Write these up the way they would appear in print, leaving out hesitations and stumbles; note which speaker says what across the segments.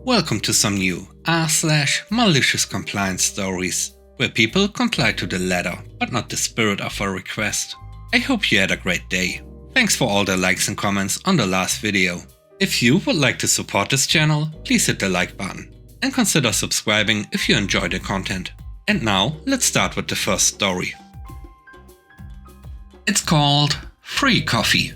Speaker 1: Welcome to some new r/malicious compliance stories, where people comply to the letter, but not the spirit of a request. I hope you had a great day. Thanks for all the likes and comments on the last video. If you would like to support this channel, please hit the like button and consider subscribing if you enjoy the content. And now, let's start with the first story. It's called Free Coffee.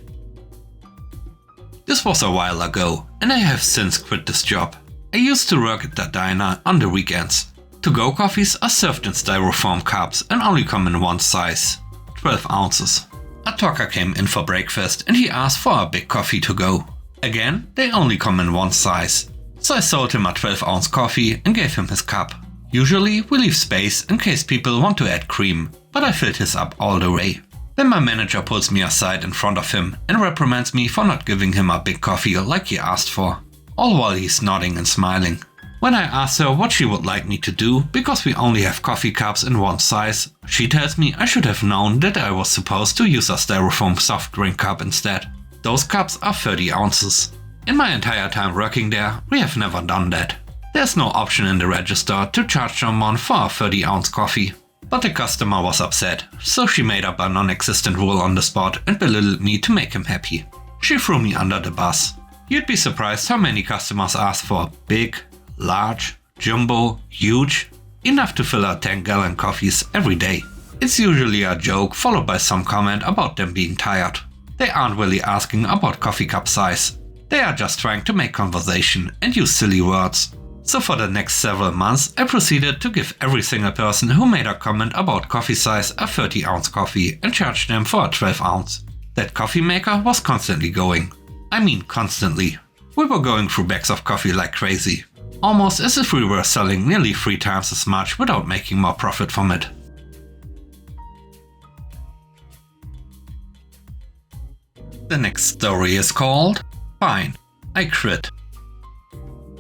Speaker 1: This was a while ago, and I have since quit this job. I used to work at the diner on the weekends. To-go coffees are served in styrofoam cups and only come in one size, 12 ounces. A talker came in for breakfast and he asked for a big coffee to go. Again, they only come in one size. So I sold him a 12-ounce coffee and gave him his cup. Usually we leave space in case people want to add cream, but I filled his up all the way. Then my manager pulls me aside in front of him and reprimands me for not giving him a big coffee like he asked for, all while he's nodding and smiling. When I ask her what she would like me to do, because we only have coffee cups in one size, she tells me I should have known that I was supposed to use a styrofoam soft drink cup instead. Those cups are 30 ounces. In my entire time working there, we have never done that. There's no option in the register to charge someone for a 30-ounce coffee. But the customer was upset, so she made up a non-existent rule on the spot and belittled me to make him happy. She threw me under the bus. You'd be surprised how many customers ask for big, large, jumbo, huge, enough to fill out 10-gallon coffees every day. It's usually a joke followed by some comment about them being tired. They aren't really asking about coffee cup size. They are just trying to make conversation and use silly words. So for the next several months, I proceeded to give every single person who made a comment about coffee size a 30-ounce coffee and charged them for a 12-ounce. That coffee maker was constantly going. I mean constantly. We were going through bags of coffee like crazy. Almost as if we were selling nearly 3 times as much without making more profit from it. The next story is called Fine, I Quit.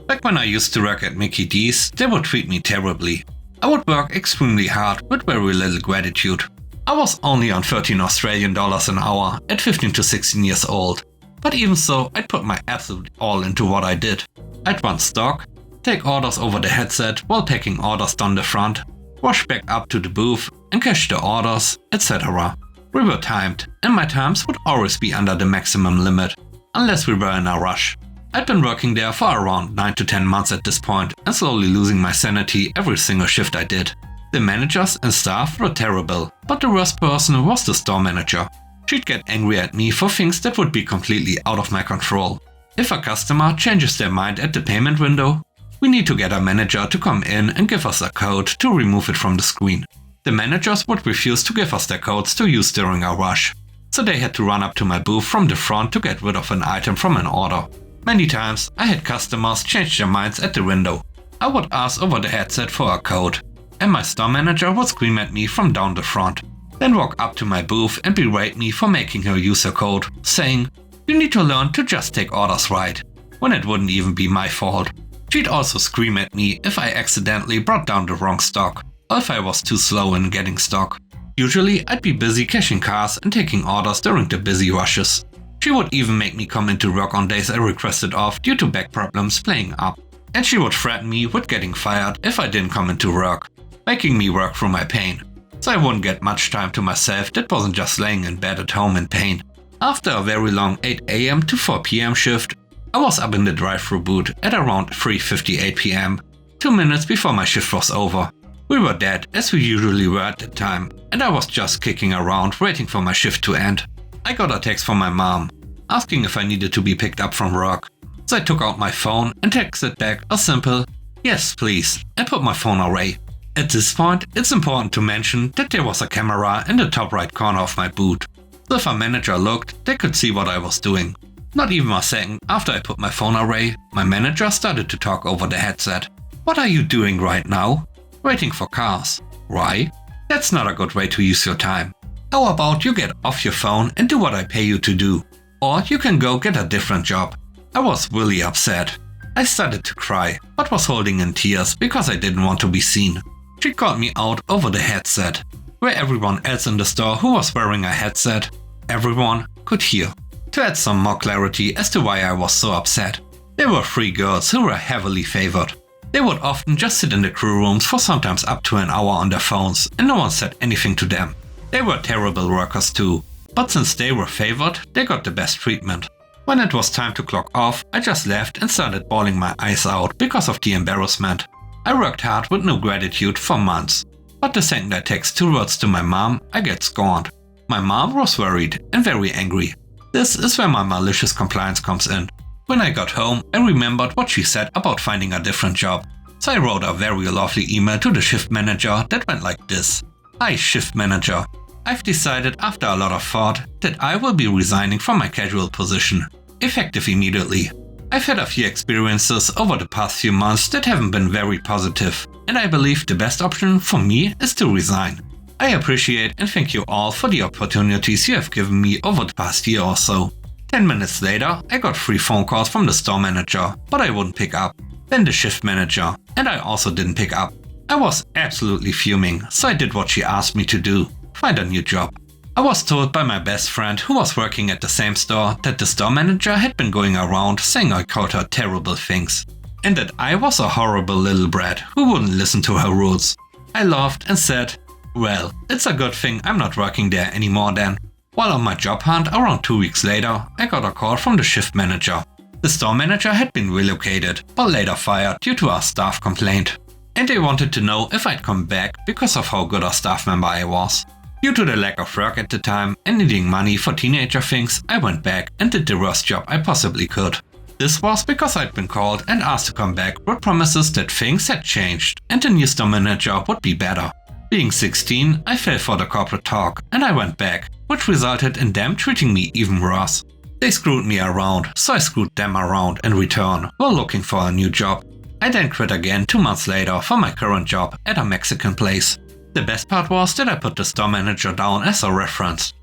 Speaker 1: Back when I used to work at Mickey D's, they would treat me terribly. I would work extremely hard with very little gratitude. I was only on 13 Australian dollars an hour at 15 to 16 years old. But even so, I'd put my absolute all into what I did. I'd run stock, take orders over the headset while taking orders down the front, rush back up to the booth and cash the orders, etc. We were timed, and my times would always be under the maximum limit, unless we were in a rush. I'd been working there for around 9 to 10 months at this point and slowly losing my sanity every single shift I did. The managers and staff were terrible, but the worst person was the store manager. She'd get angry at me for things that would be completely out of my control. If a customer changes their mind at the payment window, we need to get a manager to come in and give us a code to remove it from the screen. The managers would refuse to give us their codes to use during our rush, so they had to run up to my booth from the front to get rid of an item from an order. Many times I had customers change their minds at the window. I would ask over the headset for a code, and my store manager would scream at me from down the front, then walk up to my booth and berate me for making her use her code, saying, "You need to learn to just take orders right," when it wouldn't even be my fault. She'd also scream at me if I accidentally brought down the wrong stock, or if I was too slow in getting stock. Usually I'd be busy cashing cars and taking orders during the busy rushes. She would even make me come into work on days I requested off due to back problems playing up. And she would threaten me with getting fired if I didn't come into work, making me work through my pain. So I wouldn't get much time to myself that wasn't just laying in bed at home in pain. After a very long 8 AM to 4 PM shift, I was up in the drive-thru booth at around 3:58 PM, 2 minutes before my shift was over. We were dead, as we usually were at the time, and I was just kicking around waiting for my shift to end. I got a text from my mom, asking if I needed to be picked up from work. So I took out my phone and texted back a simple, "Yes, please," and put my phone away. At this point, it's important to mention that there was a camera in the top right corner of my booth. So if a manager looked, they could see what I was doing. Not even a second after I put my phone away, my manager started to talk over the headset. "What are you doing right now?" "Waiting for cars." "Why? That's not a good way to use your time. How about you get off your phone and do what I pay you to do? Or you can go get a different job." I was really upset. I started to cry, but was holding in tears because I didn't want to be seen. She called me out over the headset, where everyone else in the store who was wearing a headset, everyone could hear. To add some more clarity as to why I was so upset, There were 3 girls who were heavily favored. They would often just sit in the crew rooms for sometimes up to an hour on their phones and no one said anything to them. They were terrible workers too, but since they were favored, they got the best treatment. When it was time to clock off, I just left and started bawling my eyes out because of the embarrassment. I worked hard with no gratitude for months, but the second I text 2 words to my mom, I get scorned. My mom was worried and very angry. This is where my malicious compliance comes in. When I got home, I remembered what she said about finding a different job. So I wrote a very lovely email to the shift manager that went like this. Hi shift manager. I've decided after a lot of thought that I will be resigning from my casual position, effective immediately. I've had a few experiences over the past few months that haven't been very positive, and I believe the best option for me is to resign. I appreciate and thank you all for the opportunities you have given me over the past year or so. 10 minutes later, I got 3 phone calls from the store manager, but I wouldn't pick up. Then the shift manager, and I also didn't pick up. I was absolutely fuming, so I did what she asked me to do, find a new job. I was told by my best friend who was working at the same store that the store manager had been going around saying I called her terrible things, and that I was a horrible little brat who wouldn't listen to her rules. I laughed and said, well, it's a good thing I'm not working there anymore then. While on my job hunt around 2 weeks later, I got a call from the shift manager. The store manager had been relocated, but later fired due to a staff complaint. And they wanted to know if I'd come back because of how good a staff member I was. Due to the lack of work at the time and needing money for teenager things, I went back and did the worst job I possibly could. This was because I'd been called and asked to come back with promises that things had changed and the new store manager would be better. Being 16, I fell for the corporate talk and I went back, which resulted in them treating me even worse. They screwed me around, so I screwed them around in return while looking for a new job. I then quit again 2 months later for my current job at a Mexican place. The best part was that I put the store manager down as a reference.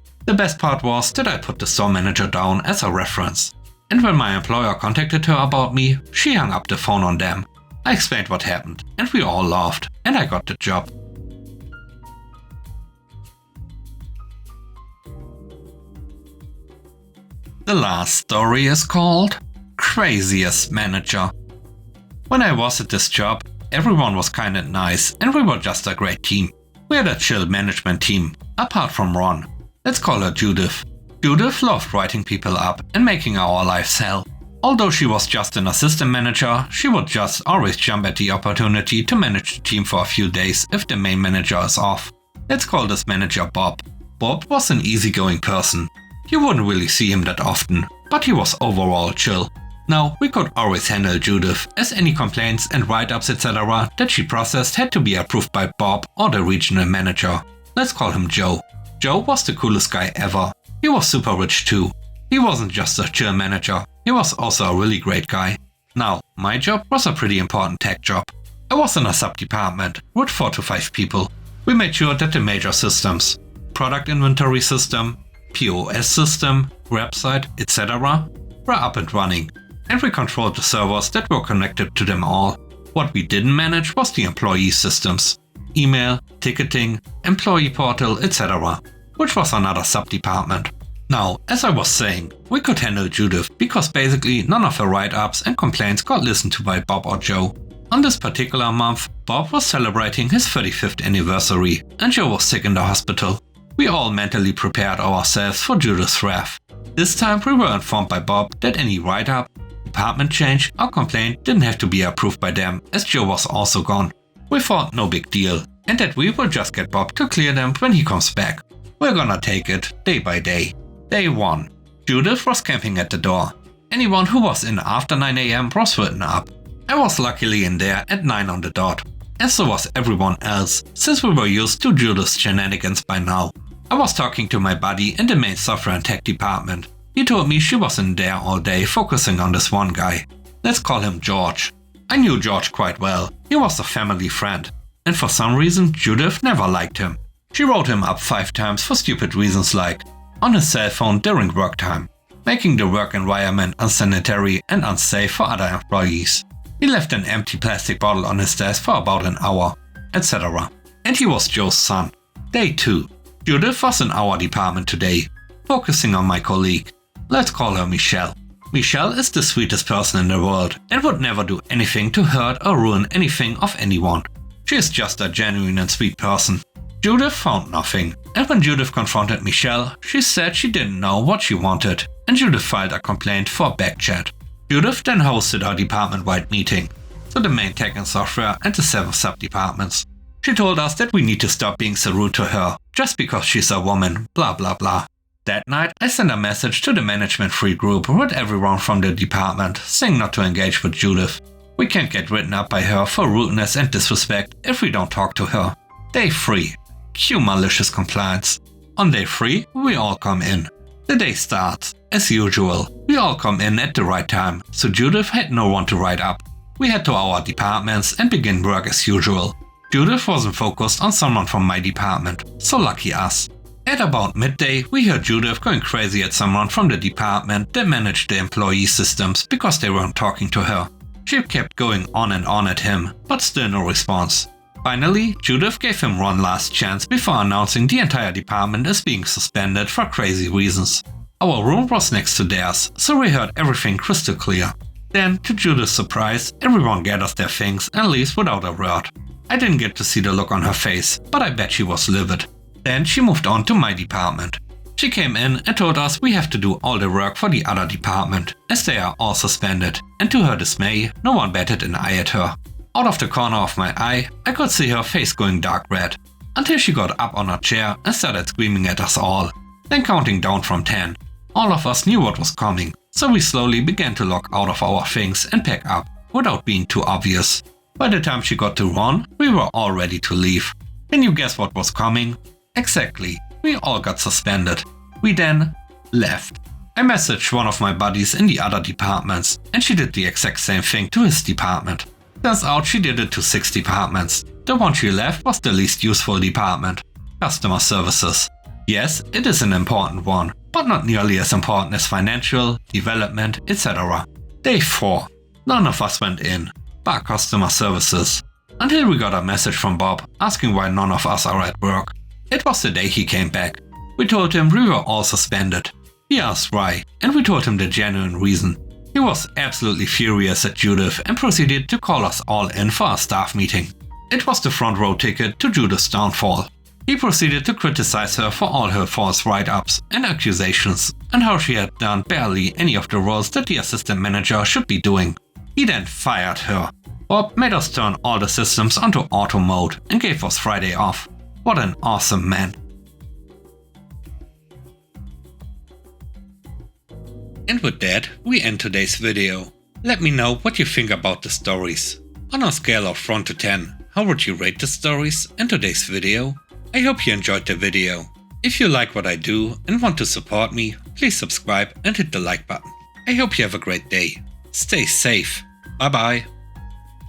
Speaker 1: And when my employer contacted her about me, she hung up the phone on them. I explained what happened, and we all laughed, and I got the job. The last story is called Craziest Manager. When I was at this job, everyone was kind and nice and we were just a great team. We had a chill management team, apart from Ron. Let's call her Judith. Judith loved writing people up and making our lives hell. Although she was just an assistant manager, she would just always jump at the opportunity to manage the team for a few days if the main manager is off. Let's call this manager Bob. Bob was an easygoing person. You wouldn't really see him that often, but he was overall chill. Now, we could always handle Judith, as any complaints and write-ups etc. that she processed had to be approved by Bob or the regional manager. Let's call him Joe. Joe was the coolest guy ever. He was super rich too. He wasn't just a chill manager, he was also a really great guy. Now, my job was a pretty important tech job. I was in a sub-department with 4 to 5 people. We made sure that the major systems, product inventory system, POS system, website, etc. were up and running, and we controlled the servers that were connected to them all. What we didn't manage was the employee systems, email, ticketing, employee portal, etc., which was another sub-department. Now, as I was saying, we could handle Judith because basically none of her write-ups and complaints got listened to by Bob or Joe. On this particular month, Bob was celebrating his 35th anniversary and Joe was sick in the hospital. We all mentally prepared ourselves for Judith's wrath. This time we were informed by Bob that any write-up, department change or complaint didn't have to be approved by them as Joe was also gone. We thought no big deal and that we will just get Bob to clear them when he comes back. We're gonna take it day by day. Day 1. Judith was camping at the door. Anyone who was in after 9 AM was written up. I was luckily in there at 9 on the dot, and so was everyone else since we were used to Judith's shenanigans by now. I was talking to my buddy in the main software and tech department. He told me she was in there all day focusing on this one guy. Let's call him George. I knew George quite well. He was a family friend. And for some reason Judith never liked him. She wrote him up 5 times for stupid reasons like on his cell phone during work time, making the work environment unsanitary and unsafe for other employees. He left an empty plastic bottle on his desk for about an hour, etc. And he was Joe's son. Day 2. Judith was in our department today, focusing on my colleague. Let's call her Michelle. Michelle is the sweetest person in the world and would never do anything to hurt or ruin anything of anyone. She is just a genuine and sweet person. Judith found nothing, and when Judith confronted Michelle, she said she didn't know what she wanted, and Judith filed a complaint for backchat. Judith then hosted a department-wide meeting, so the main tech and software and the 7 sub-departments. She told us that we need to stop being so rude to her, just because she's a woman, blah blah blah. That night, I sent a message to the management free group with everyone from the department, saying not to engage with Judith. We can't get written up by her for rudeness and disrespect if we don't talk to her. Day 3. Cue malicious compliance. On day 3, we all come in. The day starts. As usual, we all come in at the right time, so Judith had no one to write up. We head to our departments and begin work as usual. Judith wasn't focused on someone from my department, so lucky us. At about midday, we heard Judith going crazy at someone from the department that managed the employee systems because they weren't talking to her. She kept going on and on at him, but still no response. Finally, Judith gave him one last chance before announcing the entire department as being suspended for crazy reasons. Our room was next to theirs, so we heard everything crystal clear. Then, to Judith's surprise, everyone gathers their things and leaves without a word. I didn't get to see the look on her face, but I bet she was livid. Then she moved on to my department. She came in and told us we have to do all the work for the other department, as they are all suspended, and to her dismay, no one batted an eye at her. Out of the corner of my eye, I could see her face going dark red, until she got up on her chair and started screaming at us all, then counting down from 10. All of us knew what was coming, so we slowly began to log out of our things and pack up, without being too obvious. By the time she got to 1, we were all ready to leave. Can you guess what was coming? Exactly, we all got suspended. We then left. I messaged one of my buddies in the other departments, and she did the exact same thing to his department. Turns out she did it to 6 departments. The one she left was the least useful department, customer services. Yes, it is an important one, but not nearly as important as financial, development, etc. Day 4. None of us went in, bar customer services. Until we got a message from Bob asking why none of us are at work. It was the day he came back. We told him we were all suspended. He asked why, and we told him the genuine reason. He was absolutely furious at Judith and proceeded to call us all in for a staff meeting. It was the front row ticket to Judith's downfall. He proceeded to criticize her for all her false write-ups and accusations, and how she had done barely any of the roles that the assistant manager should be doing. He then fired her. Bob made us turn all the systems onto auto mode and gave us Friday off. What an awesome man. And with that, we end today's video. Let me know what you think about the stories. On a scale of 1 to 10, how would you rate the stories and today's video? I hope you enjoyed the video. If you like what I do and want to support me, please subscribe and hit the like button. I hope you have a great day. Stay safe. Bye bye.